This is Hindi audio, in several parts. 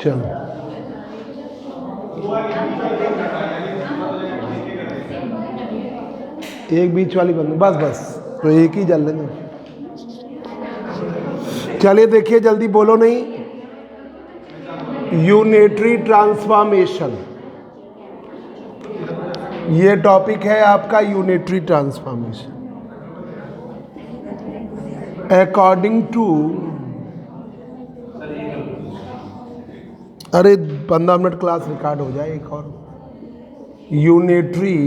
चलो एक बीच वाली बंद, बस बस तो एक ही जल लेंगे। चलिए देखिए जल्दी बोलो नहीं। यूनिटरी ट्रांसफॉर्मेशन, ये टॉपिक है आपका यूनिटरी ट्रांसफॉर्मेशन। अकॉर्डिंग टू, अरे 15 मिनट क्लास रिकॉर्ड हो जाए एक और। Unitary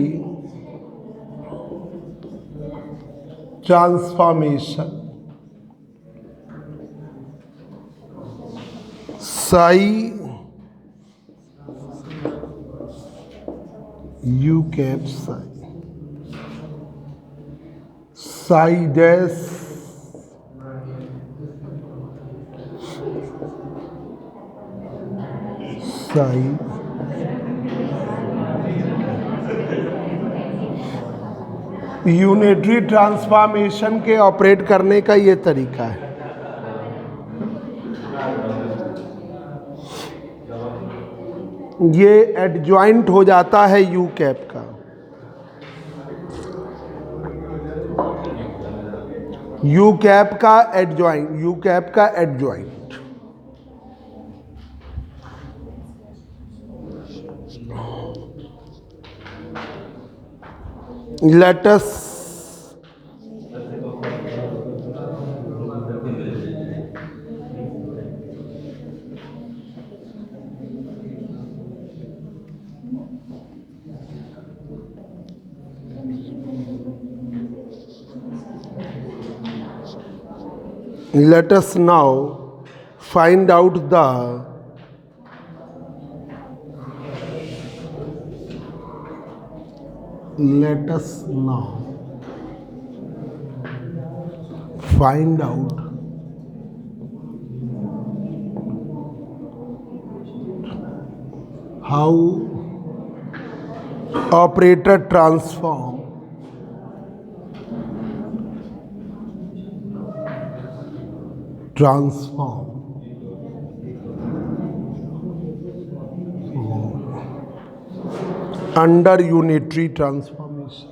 transformation Sai U cap Sai dash Sai unitary transformation के ऑपरेट करने का ये तरीका है। ये एडजॉइंट हो जाता है यू कैप का, यू कैप का एडजॉइंट, यू कैप का adjoint. Let us now find out the let us now find out how operator transform under unitary transformation.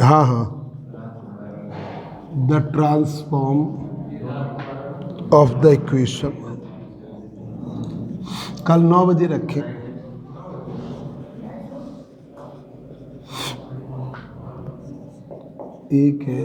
हाँ हाँ, the transform of the equation. कल 9 बजे रखें। एक है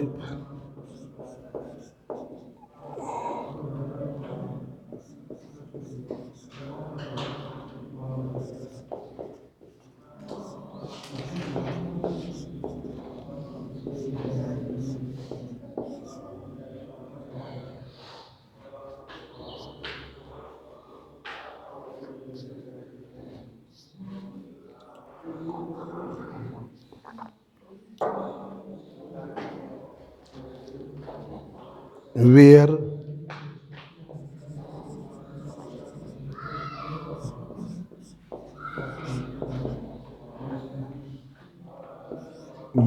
where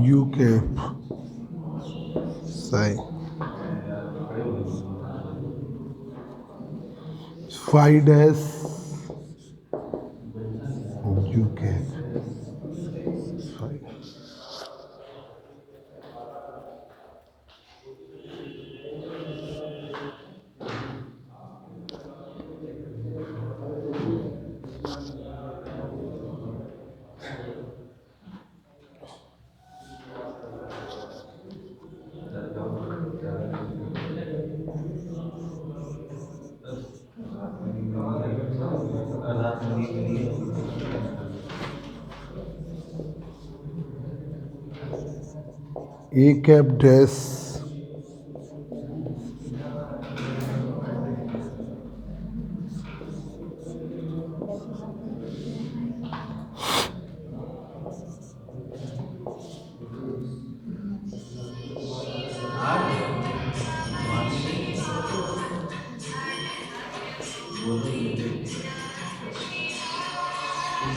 u cap psi phi dash u cap phi। A cap dash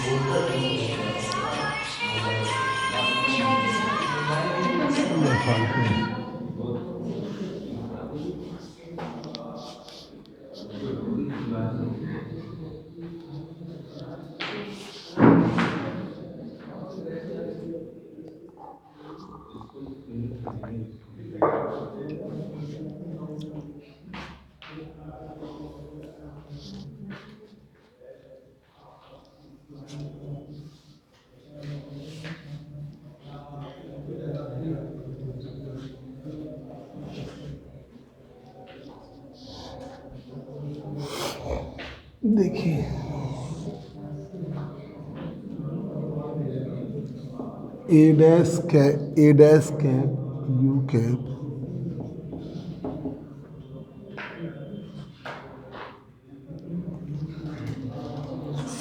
ये फालतू है। देखिए A dash cap U cap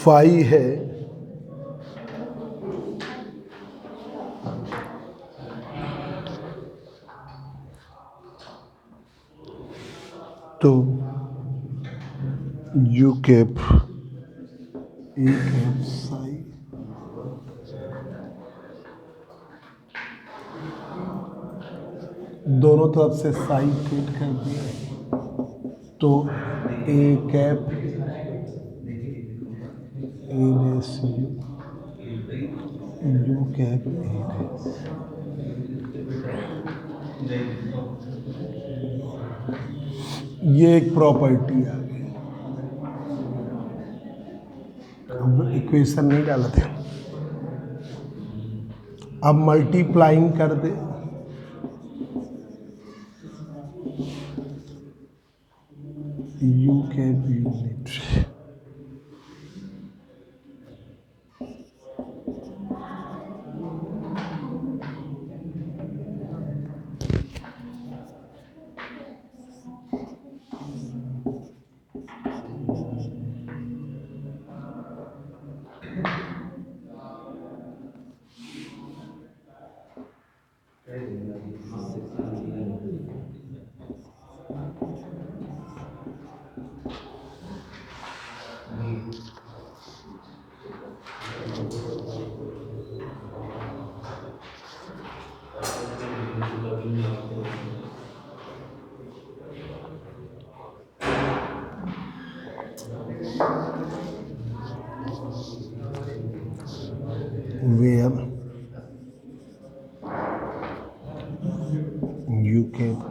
phi है तो U cap A cap psi दोनों तरफ से साई फिट कर दिया तो A cap A dash U cap A dash. ये एक प्रॉपर्टी आ गई। अब इक्वेशन नहीं डाला थे, अब मल्टीप्लाइंग कर दे U cap unit where U cap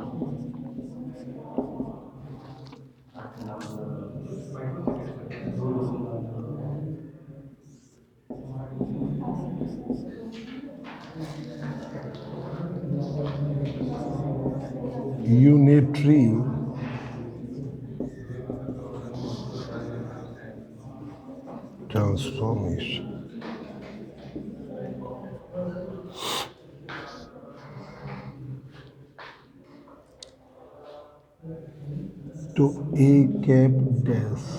unitary transformation to a cap dash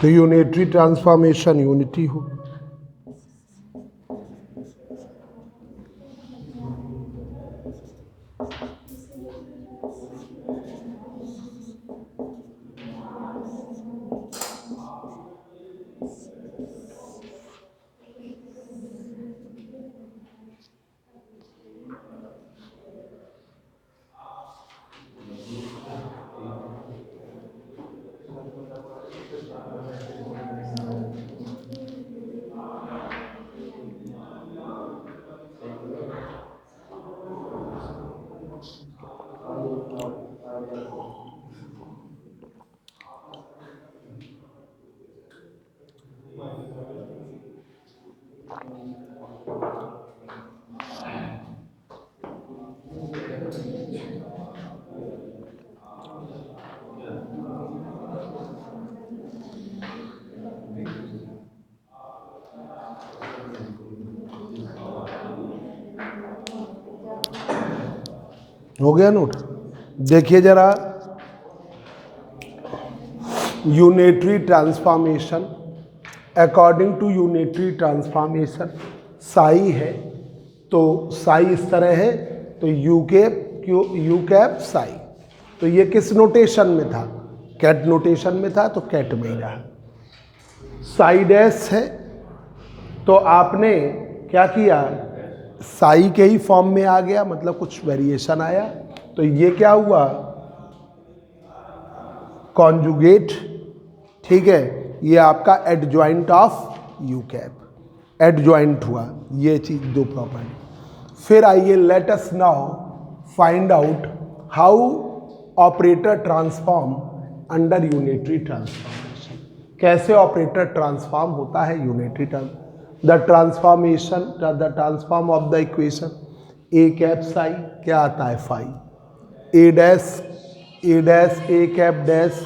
तो यूनिटरी ट्रांसफॉर्मेशन यूनिटी हो। हो गया नोट। देखिए जरा, unitary transformation, according to unitary transformation psi है, तो साई इस तरह है, तो यू कैप साई, तो ये किस नोटेशन में था, कैट नोटेशन में था, तो कैट में ही रहा। साई डैश है, तो आपने क्या किया, साई के ही फॉर्म में आ गया, मतलब कुछ वेरिएशन आया, तो ये क्या हुआ, कॉन्जुगेट, ठीक है, ये आपका adjoint of you cap, adjoint हुआ, ये चीज दो प्रॉपर्टी। फिर आइए, let us now find out how operator transform under unitary transformation, कैसे ऑपरेटर ट्रांसफॉर्म होता है unitary the transformation, the transform of the equation A cap Sai, क्या आता है phi, A dash A cap dash,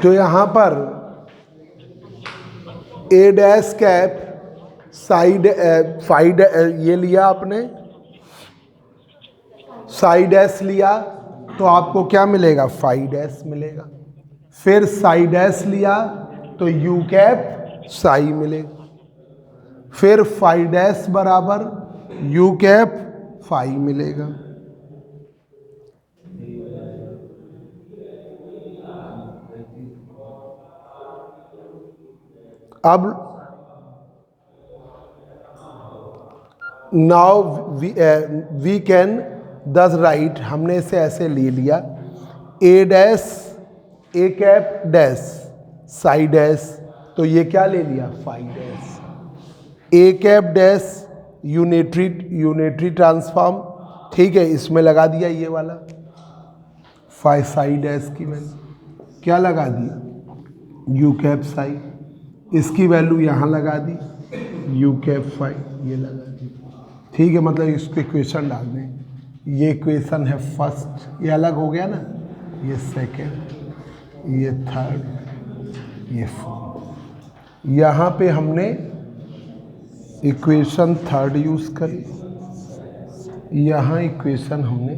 तो यहाँ पर ए डैश कैप साइड फाइड ये लिया आपने, साइड डैश लिया, तो आपको क्या मिलेगा, फाई डैश मिलेगा। फिर साई डैश लिया तो यू कैप साई मिलेगा, फिर फाई डैश बराबर यू कैप फाई मिलेगा। अब नाउ वी कैन दस राइट, हमने इसे ऐसे ले लिया, ए dash A cap dash Sai dash, तो ये क्या ले लिया, phi dash, A cap dash unitary transform, ठीक है, इसमें लगा दिया ये वाला फाई साई डैश की वैल्यू क्या लगा दिया, यू कैप साई, इसकी वैल्यू यहाँ लगा दी, यू कैप फाई ये लगा दी, ठीक है, मतलब इसको इक्वेशन डाल दें, ये इक्वेशन है फर्स्ट, ये अलग हो गया ना, ये सेकंड, ये थर्ड, ये फोर्थ, यहाँ पे हमने इक्वेशन थर्ड यूज़ करी, यहाँ इक्वेशन हमने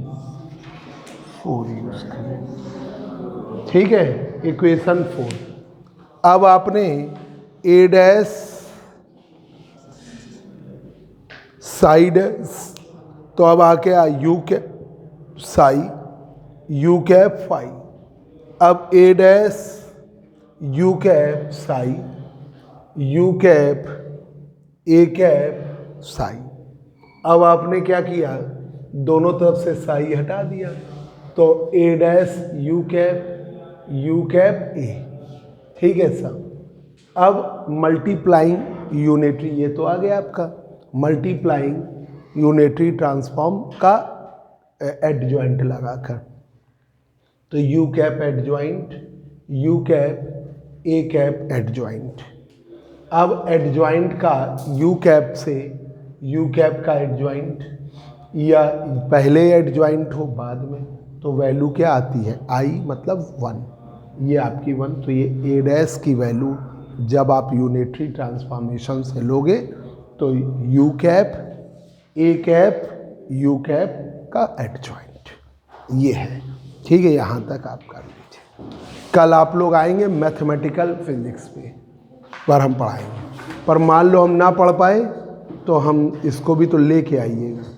फोर यूज़ करी, ठीक है, इक्वेशन फोर। अब आपने ए डैश साइड, तो अब आके आ U cap psi U cap phi, अब A dash U cap psi U cap A cap psi. अब आपने क्या किया, दोनों तरफ से साई हटा दिया, तो ए डैश यू कैप ए, ठीक है सब। अब मल्टीप्लाइंग यूनिटरी, ये तो आ गया आपका मल्टीप्लाइंग यूनिटरी ट्रांसफॉर्म का एडजॉइंट लगाकर, तो U cap adjoint you cap A cap adjoint. अब एडजॉइंट का यू कैप से यू कैप का एडजॉइंट, या पहले एडजॉइंट हो बाद में, तो वैल्यू क्या आती है, आई मतलब 1, ये आपकी 1, तो ये ए डैश की वैल्यू जब आप यूनिटरी ट्रांसफॉर्मेशन से लोगे तो U cap A cap U cap का एडजॉइंट ये है, ठीक है, यहाँ तक आप कर लीजिए। कल आप लोग आएंगे मैथमेटिकल फिजिक्स पर हम पढ़ाएंगे, पर मान लो हम ना पढ़ पाए तो हम इसको भी तो लेके आइएगा।